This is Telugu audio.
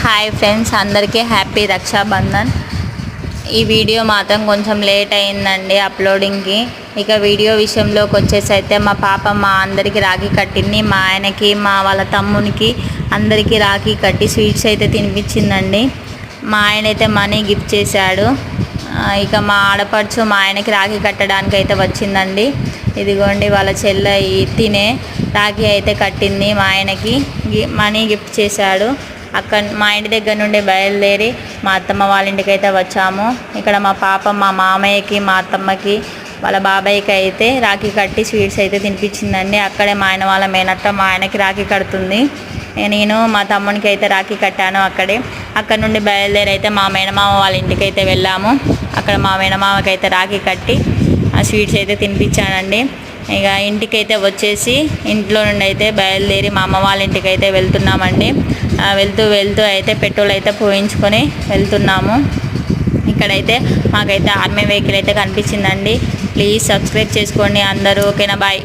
హాయ్ ఫ్రెండ్స్, అందరికీ హ్యాపీ రక్షాబంధన్. ఈ వీడియో మాత్రం కొంచెం లేట్ అయిందండి అప్లోడింగ్కి. ఇక వీడియో విషయంలోకి వచ్చేసి అయితే మా పాప మా అందరికీ రాఖీ కట్టింది. మా ఆయనకి, మా వాళ్ళ తమ్మునికి అందరికీ రాఖీ కట్టి స్వీట్స్ అయితే తినిపించిందండి. మా ఆయన అయితే మనీ గిఫ్ట్ చేశాడు. ఇక మా ఆడపడుచు మా ఆయనకి రాఖీ కట్టడానికి అయితే వచ్చిందండి. ఇదిగోండి వాళ్ళ చెల్లె తినే రాఖీ అయితే కట్టింది. మా ఆయనకి మనీ గిఫ్ట్ చేశాడు. అక్కడ మా ఇంటి దగ్గర నుండి బయలుదేరి మా అత్తమ్మ వాళ్ళ ఇంటికి అయితే వచ్చాము. ఇక్కడ మా పాప మా మామయ్యకి, మా అత్తమ్మకి, వాళ్ళ బాబాయ్కి అయితే రాఖీ కట్టి స్వీట్స్ అయితే తినిపించిందండి. అక్కడే మా ఆయన వాళ్ళ మేనత్త మా ఆయనకి రాఖీ కడుతుంది. నేను మా తమ్మునికి అయితే రాఖీ కట్టాను అక్కడే. అక్కడ నుండి బయలుదేరి అయితే మా మేనమామ వాళ్ళ ఇంటికి అయితే వెళ్ళాము. అక్కడ మా మేనమామకి అయితే రాఖీ కట్టి ఆ స్వీట్స్ అయితే తినిపించానండి. ఇక ఇంటికైతే వచ్చేసి ఇంట్లో నుండి అయితే బయలుదేరి మా అమ్మ వాళ్ళ ఇంటికి అయితే వెళ్తున్నామండి. వెళ్తూ అయితే పెట్రోల్ అయితే పోయించుకొని వెళ్తున్నాము. ఇక్కడైతే మాకైతే ఆర్మీ వెహికల్ అయితే కనిపించిందండి. ప్లీజ్ సబ్స్క్రైబ్ చేసుకోండి అందరూ. ఓకేనా, బాయ్.